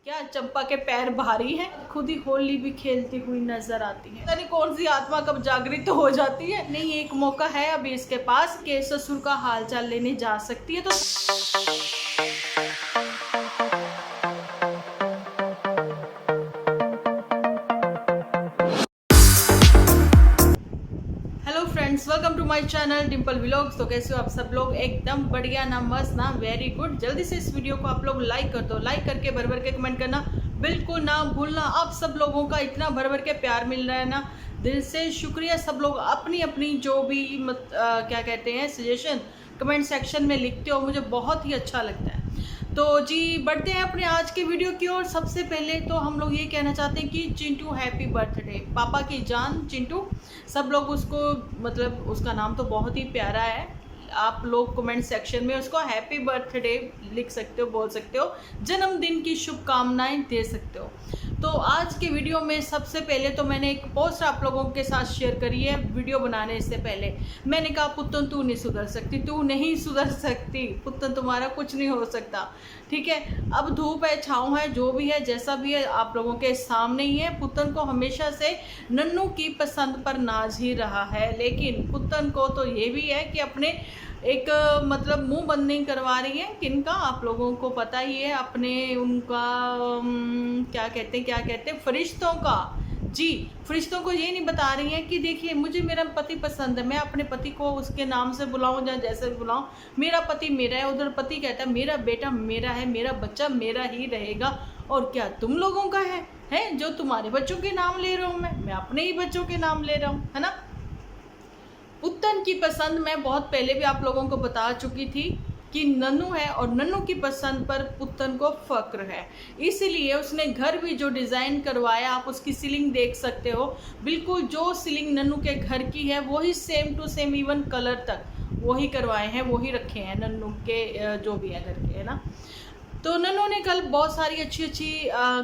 क्या चंपा के पैर भारी हैं? खुद ही होली भी खेलती हुई नजर आती है। पता नहीं कौन सी आत्मा कब जागृत हो जाती है। नहीं, एक मौका है अभी इसके पास कि ससुर का हालचाल लेने जा सकती है। तो hello friends, welcome to my channel Dimple vlogs. तो कैसे हो आप सब लोग? एकदम बढ़िया ना, मस्त ना, वेरी गुड। जल्दी से इस वीडियो को आप लोग लाइक कर दो। लाइक करके भर भर के कमेंट करना बिल्कुल ना भूलना। आप सब लोगों का इतना भर भर के प्यार मिल रहा है ना, दिल से शुक्रिया। सब लोग अपनी अपनी जो भी क्या कहते हैं सजेशन कमेंट सेक्शन में लिखते हो, मुझे बहुत ही अच्छा लगता है। तो जी बढ़ते हैं अपने आज के वीडियो की ओर। सबसे पहले तो हम लोग ये कहना चाहते हैं कि चिंटू हैप्पी बर्थडे। पापा की जान चिंटू, सब लोग उसको मतलब उसका नाम तो बहुत ही प्यारा है। आप लोग कमेंट सेक्शन में उसको हैप्पी बर्थडे लिख सकते हो, बोल सकते हो, जन्मदिन की शुभकामनाएं दे सकते हो। तो आज के वीडियो में सबसे पहले तो मैंने एक पोस्ट आप लोगों के साथ शेयर करी है। वीडियो बनाने से पहले मैंने कहा पुत्तन तू नहीं सुधर सकती, तू नहीं सुधर सकती पुत्तन, तुम्हारा कुछ नहीं हो सकता। ठीक है, अब धूप है, छाँव है, जो भी है, जैसा भी है, आप लोगों के सामने ही है। पुत्तन को हमेशा से नन्नू की पसंद पर नाज ही रहा है, लेकिन पुत्तन को तो ये भी है कि अपने एक मतलब मुंह बंद नहीं करवा रही है। किनका? आप लोगों को पता ही है, अपने उनका क्या कहते हैं फरिश्तों का। जी, फरिश्तों को ये नहीं बता रही हैं कि देखिए मुझे मेरा पति पसंद है, मैं अपने पति को उसके नाम से बुलाऊं या जैसे बुलाऊं, मेरा पति मेरा है। उधर पति कहता है मेरा बेटा मेरा है, मेरा बच्चा मेरा ही रहेगा, और क्या तुम लोगों का है जो तुम्हारे बच्चों के नाम ले रहा हूँ, मैं अपने ही बच्चों के नाम ले रहा हूँ, है ना। पुत्तन की पसंद मैं बहुत पहले भी आप लोगों को बता चुकी थी कि नन्नू है, और नन्नू की पसंद पर पुत्तन को फक्र है। इसीलिए उसने घर भी जो डिज़ाइन करवाया, आप उसकी सीलिंग देख सकते हो, बिल्कुल जो सीलिंग नन्नू के घर की है वही same to same, even colour तक वही करवाए हैं, वही रखे हैं नन्नू के जो भी है घर के, है ना। तो नन्नू ने कल बहुत सारी अच्छी अच्छी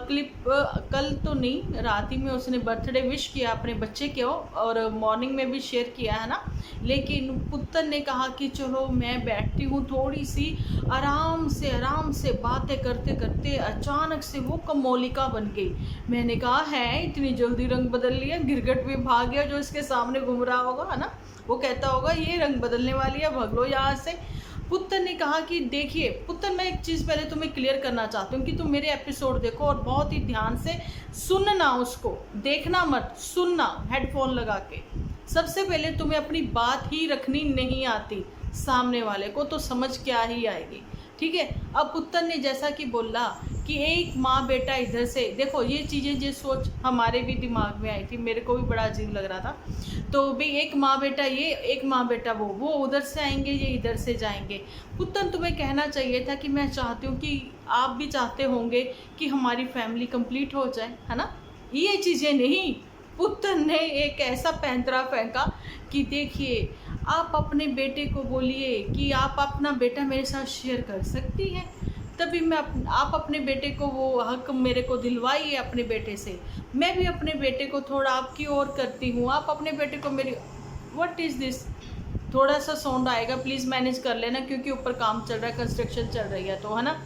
क्लिप, कल तो नहीं, रात ही में उसने बर्थडे विश किया अपने बच्चे को, और मॉर्निंग में भी शेयर किया, है ना। लेकिन पुत्तन ने कहा कि चलो मैं बैठती हूँ थोड़ी सी, आराम से बातें करते करते अचानक से वो कमोलिका बन गई। मैंने कहा है इतनी जल्दी रंग बदल लिया, गिरगट भी भाग गया जो इसके सामने घूम रहा होगा, है ना। वो कहता होगा ये रंग बदलने वाली है, भाग लो यहाँ से। पुत्तन ने कहा कि देखिए पुत्तन, मैं एक चीज़ पहले तुम्हें क्लियर करना चाहती हूँ कि तुम मेरे एपिसोड देखो और बहुत ही ध्यान से सुनना, उसको देखना मत, सुनना हेडफोन लगा के। सबसे पहले तुम्हें अपनी बात ही रखनी नहीं आती, सामने वाले को तो समझ क्या ही आएगी। ठीक है, अब पुत्तन ने जैसा कि बोला कि एक माँ बेटा इधर से देखो, ये चीज़ें जो सोच हमारे भी दिमाग में आई थी, मेरे को भी बड़ा अजीब लग रहा था। तो भी एक माँ बेटा ये, एक माँ बेटा वो उधर से आएंगे, ये इधर से जाएंगे। पुत्तन तुम्हें कहना चाहिए था कि मैं चाहती हूँ कि आप भी चाहते होंगे कि हमारी फैमिली कंप्लीट हो जाए, है ना। ये चीज़ें नहीं, पुत्तन ने एक ऐसा पैंतरा फेंका कि देखिए आप अपने बेटे को बोलिए कि आप अपना बेटा मेरे साथ शेयर कर सकती हैं, तभी आप अपने बेटे को वो हक मेरे को दिलवाइए अपने बेटे से, मैं भी अपने बेटे को थोड़ा आपकी ओर करती हूँ, आप अपने बेटे को मेरी। What is this? थोड़ा सा साउंड आएगा, प्लीज़ मैनेज कर लेना, क्योंकि ऊपर काम चल रहा है, कंस्ट्रक्शन चल रही है, तो है ना।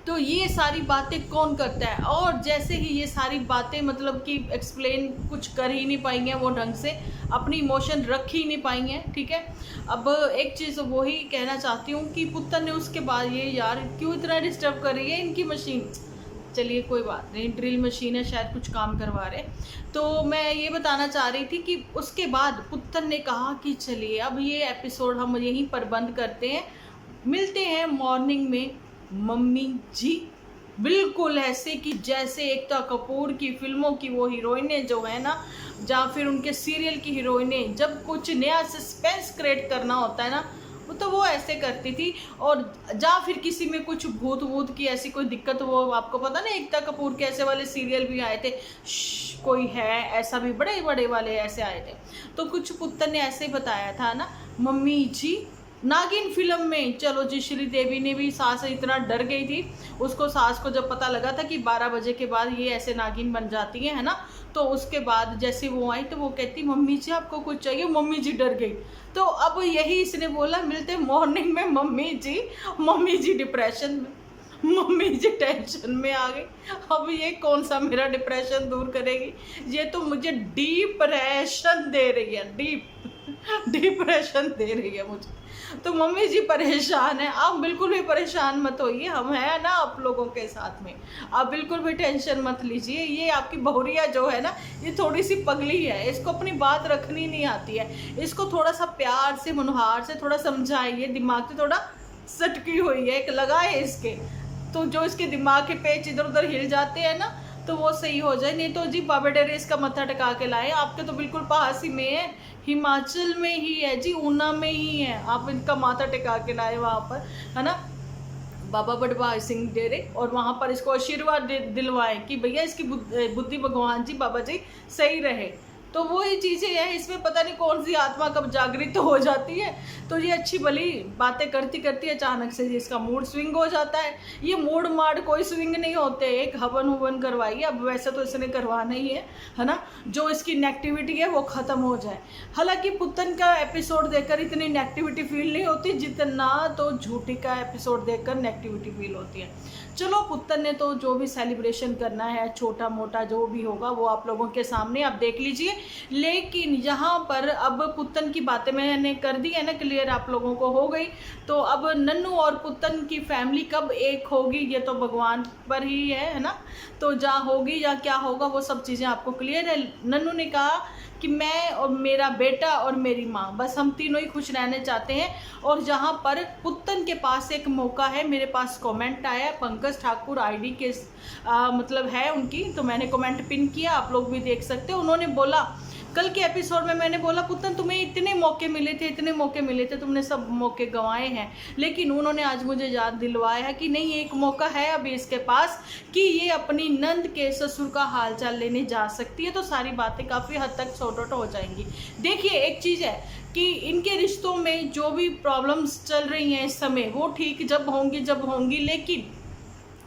तो ये सारी बातें कौन करता है? और जैसे ही ये सारी बातें मतलब कि एक्सप्लेन कुछ कर ही नहीं पाई हैं वो ढंग से, अपनी इमोशन रख ही नहीं पाई हैं। ठीक है, अब एक चीज़ वही कहना चाहती हूँ कि पुत्तन ने उसके बाद ये यार क्यों इतना डिस्टर्ब कर रही है इनकी मशीन। चलिए कोई बात नहीं, ड्रिल मशीन है, शायद कुछ काम करवा रहे। तो मैं ये बताना चाह रही थी कि उसके बाद पुत्तन ने कहा कि चलिए अब ये एपिसोड हम यहीं पर बंद करते हैं, मिलते हैं मॉर्निंग में मम्मी जी। बिल्कुल ऐसे कि जैसे एकता कपूर की फिल्मों की वो हीरोइनें जो है ना, या फिर उनके सीरियल की हीरोइनें, जब कुछ नया सस्पेंस क्रिएट करना होता है ना, तो वो ऐसे करती थी। और या फिर किसी में कुछ भूत वूत की ऐसी कोई दिक्कत, वो आपको पता ना एकता कपूर के ऐसे वाले सीरियल भी आए थे, कोई है ऐसा भी, बड़े बड़े वाले ऐसे आए थे। तो कुछ पुत्तन ने ऐसे बताया था ना, मम्मी जी नागिन फिल्म में। चलो जी, श्रीदेवी ने भी, सास इतना डर गई थी उसको, सास को जब पता लगा था कि 12 बजे के बाद ये ऐसे नागिन बन जाती है ना, तो उसके बाद जैसे वो आई तो वो कहती मम्मी जी आपको कुछ चाहिए, मम्मी जी डर गई। तो अब यही इसने बोला, मिलते मॉर्निंग में मम्मी जी डिप्रेशन में। मम्मी जी टेंशन में आ गई, अब ये कौन सा मेरा डिप्रेशन दूर करेगी, ये तो मुझे डिप्रेशन दे रही है, डिप्रेशन दे रही है मुझे। तो मम्मी जी परेशान है, आप बिल्कुल भी परेशान मत होइए, हम हैं ना आप लोगों के साथ में, आप बिल्कुल भी टेंशन मत लीजिए। ये आपकी बहुरिया जो है ना, ये थोड़ी सी पगली है, इसको अपनी बात रखनी नहीं आती है, इसको थोड़ा सा प्यार से मुनहार से थोड़ा समझाइए, दिमाग से थोड़ा सटकी हुई है, एक लगाए इसके, तो जो इसके दिमाग के पेच इधर उधर हिल जाते हैं ना, तो वो सही हो जाए। नहीं तो जी बाबा डेरे इसका मत्था टिका के लाए, आपके तो बिल्कुल पास ही में है, हिमाचल में ही है जी, ऊना में ही है, आप इनका माथा टिका के लाए वहाँ पर, है ना, बाबा बड़भाई सिंह डेरे, और वहाँ पर इसको आशीर्वाद दिलवाएं कि भैया इसकी बुद्धि भगवान जी बाबा जी सही रहे। तो वो ही चीज़ें हैं, इसमें पता नहीं कौन सी आत्मा कब जागृत हो जाती है, तो ये अच्छी भली बातें करती करती अचानक से इसका मूड स्विंग हो जाता है। ये मूड माड कोई स्विंग नहीं होते, एक हवन हुवन करवाइए, अब वैसे तो इसने करवाना ही है ना, जो इसकी नेगेटिविटी है वो ख़त्म हो जाए। हालांकि पुतन का एपिसोड देखकर इतनी नेगेटिविटी फील नहीं होती जितना तो झूठी का एपिसोड देखकर नेगेटिविटी फील होती है। चलो पुतन ने तो जो भी सेलिब्रेशन करना है, छोटा मोटा जो भी होगा वो आप लोगों के सामने आप देख लीजिए, लेकिन यहाँ पर अब पुतन की बातें मैंने कर दी है ना क्लियर, आप लोगों को हो गई। तो अब नन्नू और पुतन की फैमिली कब एक होगी ये तो भगवान पर ही है ना, तो जहाँ होगी या क्या होगा वो सब चीज़ें आपको क्लियर है। नन्नू ने कहा कि मैं और मेरा बेटा और मेरी माँ, बस हम तीनों ही खुश रहने चाहते हैं। और जहाँ पर पुतन के पास एक मौका है, मेरे पास कमेंट आया पंकज ठाकुर आईडी के मतलब है उनकी, तो मैंने कमेंट पिन किया, आप लोग भी देख सकते हो। उन्होंने बोला, कल के एपिसोड में मैंने बोला पुतन तुम्हें इतने मौके मिले थे, इतने मौके मिले थे, तुमने सब मौके गंवाए हैं, लेकिन उन्होंने आज मुझे याद दिलवाया है कि नहीं एक मौका है अभी इसके पास कि ये अपनी नंद के ससुर का हालचाल लेने जा सकती है, तो सारी बातें काफ़ी हद तक सॉर्ट आउट हो जाएंगी। देखिए एक चीज़ है कि इनके रिश्तों में जो भी प्रॉब्लम्स चल रही हैं इस समय वो ठीक जब होंगी, लेकिन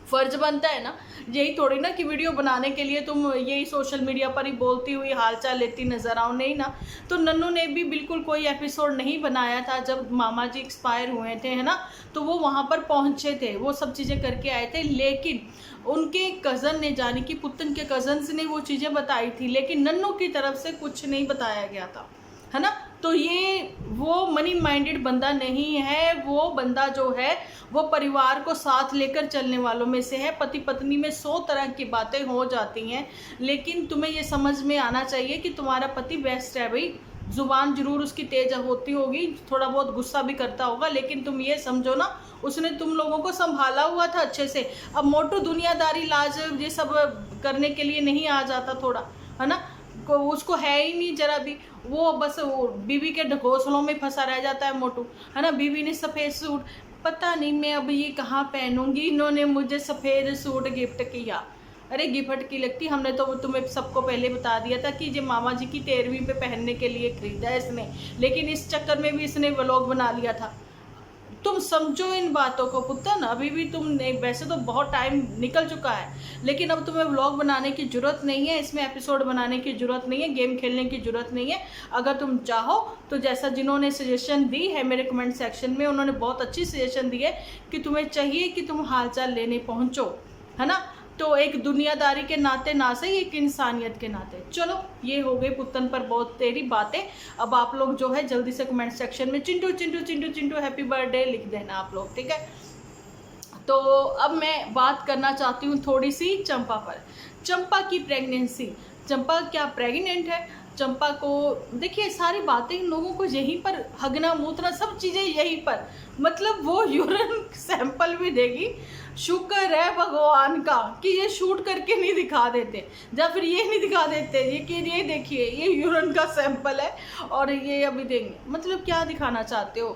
फ़र्ज बनता है ना, यही थोड़ी ना कि वीडियो बनाने के लिए तुम यही सोशल मीडिया पर ही बोलती हुई हालचाल लेती नज़र आओ, नहीं ना। तो नन्नू ने भी बिल्कुल कोई एपिसोड नहीं बनाया था जब मामा जी एक्सपायर हुए थे, है ना, तो वो वहाँ पर पहुँचे थे, वो सब चीज़ें करके आए थे, लेकिन उनके कज़न ने, जाने कि पुतन के कज़न्स ने वो चीज़ें बताई थी, लेकिन नन्नू की तरफ से कुछ नहीं बताया गया था, है ना। तो ये वो मनी माइंडेड बंदा नहीं है, वो बंदा जो है वो परिवार को साथ लेकर चलने वालों में से है। पति पत्नी में 100 तरह की बातें हो जाती हैं, लेकिन तुम्हें ये समझ में आना चाहिए कि तुम्हारा पति बेस्ट है भाई। जुबान जरूर उसकी तेज होती होगी, थोड़ा बहुत गुस्सा भी करता होगा, लेकिन तुम ये समझो ना उसने तुम लोगों को संभाला हुआ था अच्छे से। अब मोटू दुनियादारी लाज ये सब करने के लिए नहीं आ जाता थोड़ा, है ना, को उसको है ही नहीं जरा भी, वो बस वो बीवी के घोंसलों में फंसा रह जाता है मोटू, है ना। बीवी ने सफ़ेद सूट, पता नहीं मैं अब ये कहाँ पहनूंगी, इन्होंने मुझे सफ़ेद सूट गिफ्ट किया। अरे गिफ्ट की लगती, हमने तो तुम्हें सबको पहले बता दिया था कि ये मामा जी की 13वीं पे पहनने के लिए खरीदा है इसने, लेकिन इस चक्कर में भी इसने व्लॉग बना लिया था। तुम समझो इन बातों को पुतन, अभी भी तुम वैसे तो बहुत टाइम निकल चुका है, लेकिन अब तुम्हें व्लॉग बनाने की ज़रूरत नहीं है, इसमें एपिसोड बनाने की ज़रूरत नहीं है, गेम खेलने की ज़रूरत नहीं है। अगर तुम चाहो तो जैसा जिन्होंने सजेशन दी है मेरे कमेंट सेक्शन में, उन्होंने बहुत अच्छी सजेशन दी है कि तुम्हें चाहिए कि तुम हालचाल लेने पहुँचो, है ना। तो एक दुनियादारी के नाते ना सही, एक इंसानियत के नाते। चलो ये हो गई पुतन पर बहुत तेरी बातें। अब आप लोग जो है जल्दी से कमेंट सेक्शन में चिंटू चिंटू चिंटू चिंटू हैप्पी बर्थडे लिख देना आप लोग, ठीक है। तो अब मैं बात करना चाहती हूँ थोड़ी सी चंपा पर। चंपा की प्रेगनेंसी, चंपा क्या प्रेग्नेंट है? चंपा को देखिए सारी बातें इन लोगों को यहीं पर हगना मूतना सब चीज़ें यहीं पर, मतलब वो यूरिन सैंपल भी देगी। शुक्र है भगवान का कि ये शूट करके नहीं दिखा देते, या फिर ये नहीं दिखा देते ये कि ये देखिए ये यूरिन का सैंपल है और ये अभी देंगे। मतलब क्या दिखाना चाहते हो?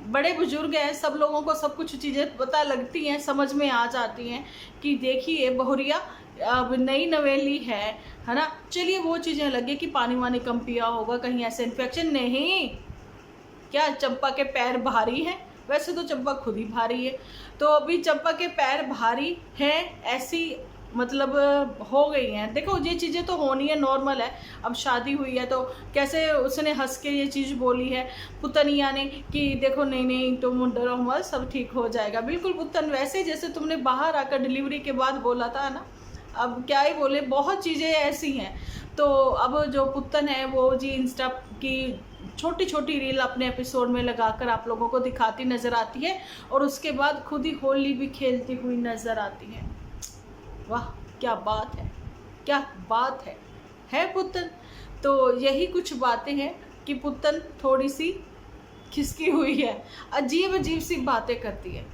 बड़े बुजुर्ग हैं, सब लोगों को सब कुछ चीज़ें पता लगती हैं, समझ में आ जाती हैं कि देखिए बहुरिया अब नई नवेली है ना। चलिए वो चीज़ें लगे कि पानी वानी कम पिया होगा, कहीं ऐसे इन्फेक्शन नहीं। क्या चंपा के पैर भारी हैं? वैसे तो चंपा खुद ही भारी है, तो अभी चंपा के पैर भारी हैं, ऐसी मतलब हो गई हैं। देखो ये चीज़ें तो होनी है, नॉर्मल है। अब शादी हुई है तो कैसे उसने हंस के ये चीज़ बोली है पुतनिया ने कि देखो नहीं नहीं तुम डरो मत, सब ठीक हो जाएगा। बिल्कुल पुतन वैसे जैसे तुमने बाहर आकर डिलीवरी के बाद बोला था ना, अब क्या ही बोले, बहुत चीज़ें ऐसी हैं। तो अब जो पुतन है वो जी इंस्टा की छोटी छोटी रील अपने एपिसोड में लगाकर आप लोगों को दिखाती नज़र आती है और उसके बाद खुद ही होली भी खेलती हुई नज़र आती है। वाह क्या बात है, क्या बात है पुतन। तो यही कुछ बातें हैं कि पुतन थोड़ी सी खिसकी हुई है, अजीब अजीब सी बातें करती है।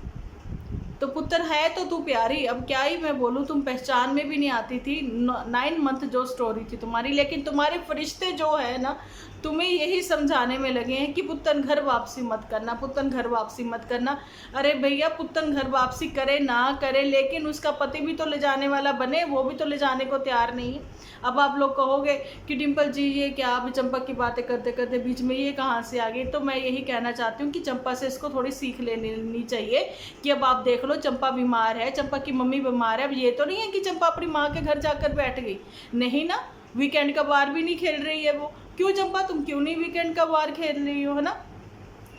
तो पुत्र है तो तू प्यारी, अब क्या ही मैं बोलूँ, तुम पहचान में भी नहीं आती थी। 9 मंथ जो स्टोरी थी तुम्हारी, लेकिन तुम्हारे फरिश्ते जो है ना तुम्हें यही समझाने में लगे हैं कि पुत्तन घर वापसी मत करना, पुत्तन घर वापसी मत करना। अरे भैया पुत्तन घर वापसी करे ना करे, लेकिन उसका पति भी तो ले जाने वाला बने, वो भी तो ले जाने को तैयार नहीं है। अब आप लोग कहोगे कि डिम्पल जी ये क्या, अभी चंपा की बातें करते करते बीच में ये कहाँ से आ गई। तो मैं यही कहना चाहती हूँ कि चंपा से इसको थोड़ी सीख लेनी चाहिए कि अब आप देख लो चंपा बीमार है, चंपा की मम्मी बीमार है। अब ये तो नहीं है कि चंपा अपनी माँ के घर जाकर बैठ गई, नहीं ना, वीकेंड का वार भी नहीं खेल रही है वो। क्यों चंपा तुम क्यों नहीं वीकेंड का वार खेल रही हो, है ना।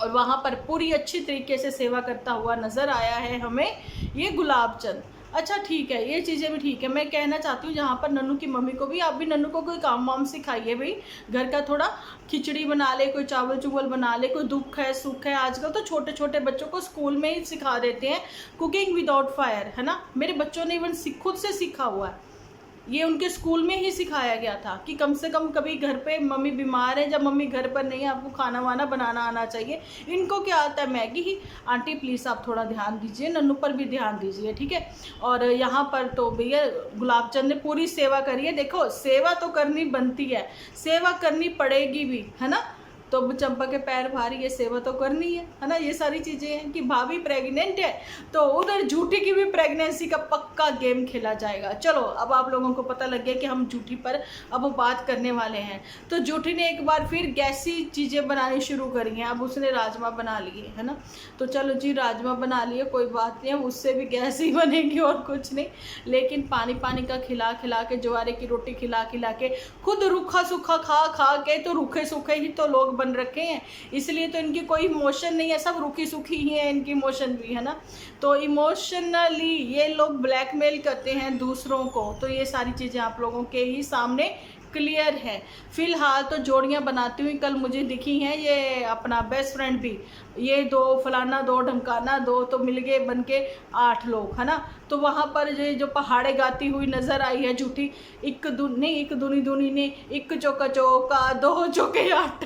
और वहाँ पर पूरी अच्छी तरीके से सेवा करता हुआ नज़र आया है हमें ये गुलाब चंद। अच्छा ठीक है, ये चीज़ें भी ठीक है। मैं कहना चाहती हूँ जहाँ पर नन्नू की मम्मी को भी, आप भी नन्नू को कोई काम वाम सिखाइए भाई, घर का थोड़ा खिचड़ी बना ले, कोई चावल चुवल बना ले, कोई दुख है सुख है। आजकल तो छोटे छोटे बच्चों को स्कूल में ही सिखा देते हैं कुकिंग विदाउट फायर, है ना। मेरे बच्चों ने इवन खुद से सीखा हुआ है, ये उनके स्कूल में ही सिखाया गया था कि कम से कम कभी घर पे मम्मी बीमार है, जब मम्मी घर पर नहीं है, आपको खाना वाना बनाना आना चाहिए। इनको क्या आता है, मैगी ही। आंटी प्लीज़ आप थोड़ा ध्यान दीजिए, नन्नू पर भी ध्यान दीजिए, ठीक है। और यहाँ पर तो भैया गुलाब चंद ने पूरी सेवा करी है। देखो सेवा तो करनी बनती है, सेवा करनी पड़ेगी भी, है ना। तो चंपा के पैर भारी, ये सेवा तो करनी है ना। ये सारी चीज़ें हैं कि भाभी प्रेग्नेंट है तो उधर झूठी की भी प्रेगनेंसी का पक्का गेम खेला जाएगा। चलो अब आप लोगों को पता लग गया कि हम झूठी पर अब बात करने वाले हैं। तो झूठी ने एक बार फिर गैसी चीज़ें बनानी शुरू करी हैं। अब उसने राजमा बना लिए, है ना। तो चलो जी राजमा बना लिए, कोई बात नहीं है, उससे भी गैस ही बनेगी और कुछ नहीं। लेकिन पानी पानी का खिला खिला के, ज्वारे की रोटी खिला खिला के, खुद रूखा सूखा खा खा के तो रूखे सूखे ही तो लोग बन रखे हैं। इसलिए तो इनकी कोई इमोशन नहीं है, सब रुकी सुखी ही है, इनकी इमोशन भी, है ना। तो इमोशनली ये लोग ब्लैकमेल करते हैं दूसरों को। तो ये सारी चीज़ें आप लोगों के ही सामने क्लियर है। फिलहाल तो जोड़ियां बनाती हुई कल मुझे दिखी हैं, ये अपना बेस्ट फ्रेंड भी, ये 2 फलाना 2 ढमकाना 2, तो मिल गए बन के 8 लोग, है ना। तो वहाँ पर जो पहाड़े गाती हुई नज़र आई है झूठी, एक दुनी दुनी ने, एक चौका चौका 2 चौके 8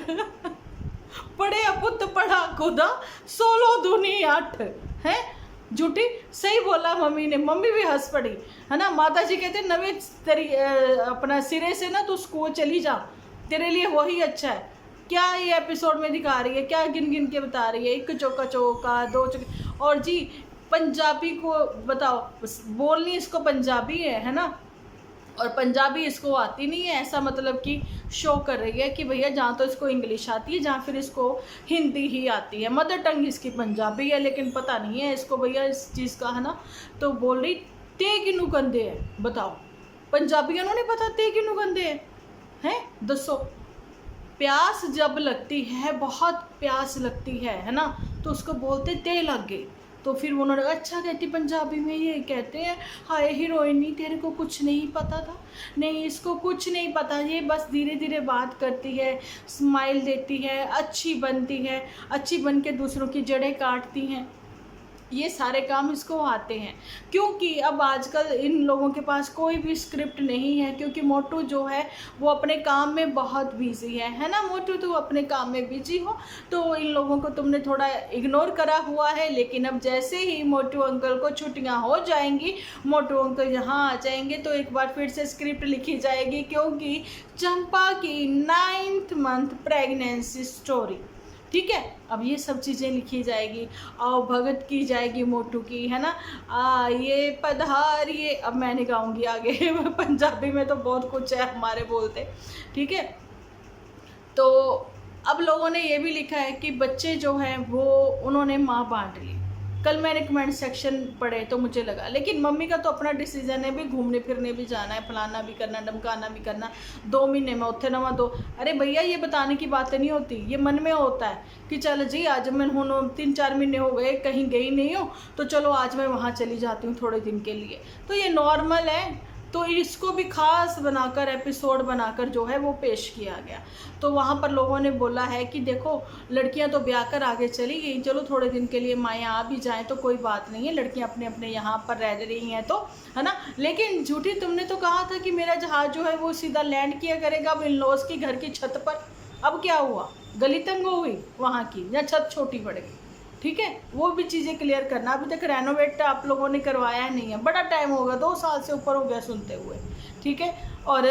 पढ़े अपुत पढ़ा खुदा 16 दूनी 8 है। झूठी सही बोला मम्मी ने, मम्मी भी हंस पड़ी, है ना। माता जी कहते नवे तेरी अपना सिरे से ना तू स्कूल चली जा, तेरे लिए वही अच्छा है। क्या ये एपिसोड में दिखा रही है, क्या गिन गिन के बता रही है, एक चौका चौका 2 चौके। और जी पंजाबी को बताओ, बोलनी इसको पंजाबी है ना, और पंजाबी इसको आती नहीं है। ऐसा मतलब कि शो कर रही है कि भैया जहाँ तो इसको इंग्लिश आती है, जहाँ फिर इसको हिंदी ही आती है। मदर टंग इसकी पंजाबी है, लेकिन पता नहीं है इसको भैया इस चीज़ का, है ना। तो बोल रही ते किनू कंदे है, बताओ पंजाबियों ने नहीं पता ते किनू कंदे हैं, दसो। प्यास जब लगती है, बहुत प्यास लगती है ना, तो उसको बोलते ते लग गए। तो फिर उन्होंने अच्छा कहती पंजाबी में ये कहते हैं, हाय हीरोइनी तेरे को कुछ नहीं पता था, नहीं इसको कुछ नहीं पता, ये बस धीरे धीरे बात करती है, स्माइल देती है, अच्छी बनती है, अच्छी बन के दूसरों की जड़ें काटती हैं। ये सारे काम इसको आते हैं, क्योंकि अब आजकल इन लोगों के पास कोई भी स्क्रिप्ट नहीं है, क्योंकि मोटू जो है वो अपने काम में बहुत बिजी है ना। मोटू तो अपने काम में बिजी हो, तो इन लोगों को तुमने थोड़ा इग्नोर करा हुआ है। लेकिन अब जैसे ही मोटू अंकल को छुट्टियां हो जाएंगी, मोटू अंकल यहाँ आ जाएंगे, तो एक बार फिर से स्क्रिप्ट लिखी जाएगी, क्योंकि चंपा की 9th मंथ प्रेगनेंसी स्टोरी, ठीक है। अब ये सब चीज़ें लिखी जाएगी, आओ भगत की जाएगी मोटू की, है ना। ये पधार ये, अब मैं नहीं गाऊंगी आगे पंजाबी में तो बहुत कुछ है हमारे बोलते, ठीक है। तो अब लोगों ने ये भी लिखा है कि बच्चे जो हैं वो उन्होंने माँ बांट ली, कल मैंने कमेंट सेक्शन पढ़े तो मुझे लगा, लेकिन मम्मी का तो अपना डिसीजन है भी, घूमने फिरने भी जाना है, फलाना भी करना, धमकाना भी करना, 2 महीने में उत्थे नवा 2। अरे भैया ये बताने की बातें नहीं होती, ये मन में होता है कि चल जी आज मैं हूँ 3-4 महीने हो गए कहीं गई नहीं हूँ, तो चलो आज मैं वहाँ चली जाती हूँ थोड़े दिन के लिए, तो ये नॉर्मल है। तो इसको भी खास बनाकर एपिसोड बनाकर जो है वो पेश किया गया। तो वहाँ पर लोगों ने बोला है कि देखो लड़कियां तो ब्याह कर आगे चली गई, चलो थोड़े दिन के लिए माँ आ भी जाएं तो कोई बात नहीं है, लड़कियां अपने अपने यहाँ पर रह रही हैं तो, है ना। लेकिन झूठी, तुमने तो कहा था कि मेरा जहाज जो है वो सीधा लैंड किया करेगा अब इन लॉज की घर की छत पर। अब क्या हुआ, गली तंग हो गई वहाँ की या छत छोटी पड़ गई? ठीक है, वो भी चीज़ें क्लियर करना। अभी तक रेनोवेट आप लोगों ने करवाया नहीं है, बड़ा टाइम होगा, 2 साल से ऊपर हो गया सुनते हुए। ठीक है, और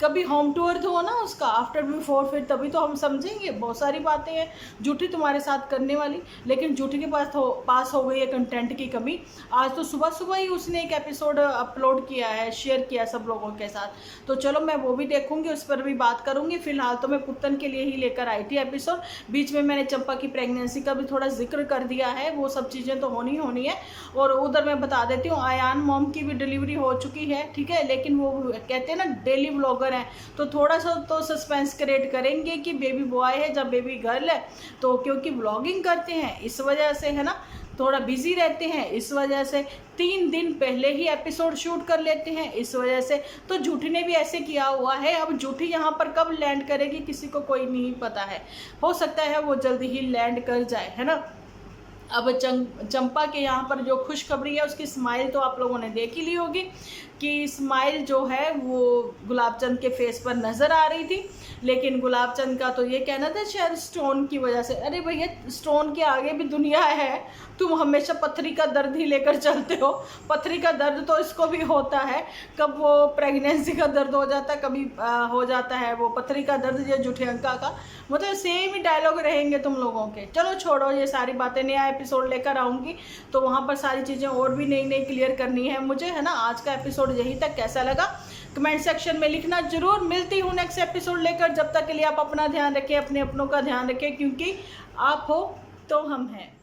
कभी होम टूर तो हो ना उसका, आफ्टर बिफोर, फिर तभी तो हम समझेंगे। बहुत सारी बातें हैं झूठी तुम्हारे साथ करने वाली, लेकिन झूठी के पास हो गई है कंटेंट की कमी। आज तो सुबह सुबह ही उसने एक एपिसोड अपलोड किया है, शेयर किया सब लोगों के साथ, तो चलो मैं वो भी देखूंगी, उस पर भी बात करूंगी। फिलहाल तो मैं पुत्तन के लिए ही लेकर आई थी एपिसोड। बीच में मैंने चंपा की प्रेगनेंसी का भी थोड़ा जिक्र कर दिया है, वो सब चीज़ें तो होनी है। और उधर मैं बता देती हूँ, आयान मॉम की भी डिलीवरी हो चुकी है, ठीक है, लेकिन वो कहते हैं ना डेली व्लॉगर हैं, तो थोड़ा सा तो सस्पेंस क्रिएट करेंगे कि बेबी बॉय है या बेबी गर्ल है, तो क्योंकि व्लॉगिंग करते हैं इस वजह से, है ना, थोड़ा बिजी रहते हैं इस वजह से, 3 दिन पहले ही एपिसोड शूट कर लेते हैं इस वजह से। तो झूठी ने भी ऐसे किया हुआ है। अब झूठी यहाँ पर कब लैंड करेगी किसी को कोई नहीं पता है, हो सकता है वो जल्दी ही लैंड कर जाए, है ना। अब चंपा के यहाँ पर जो खुशखबरी है, उसकी स्माइल तो आप लोगों ने देख ही ली होगी कि स्माइल जो है वो गुलाबचंद के फेस पर नज़र आ रही थी, लेकिन गुलाबचंद का तो ये कहना था शायद स्टोन की वजह से। अरे भैया स्टोन के आगे भी दुनिया है, तुम हमेशा पथरी का दर्द ही लेकर चलते हो। पथरी का दर्द तो इसको भी होता है, कब वो प्रेगनेंसी का दर्द हो जाता है, कभी हो जाता है वो पथरी का दर्द, या झूठे अंका का, मतलब सेम ही डायलॉग रहेंगे तुम लोगों के। चलो छोड़ो ये सारी बातें, नया एपिसोड लेकर आऊँगी तो वहाँ पर सारी चीज़ें और भी नई क्लियर करनी है मुझे, है ना। आज का एपिसोड यहीं तक, कैसा लगा कमेंट सेक्शन में लिखना जरूर। मिलती हूँ नेक्स्ट एपिसोड लेकर, जब तक के लिए आप अपना ध्यान रखें, अपने अपनों का ध्यान रखें, क्योंकि आप हो तो हम हैं।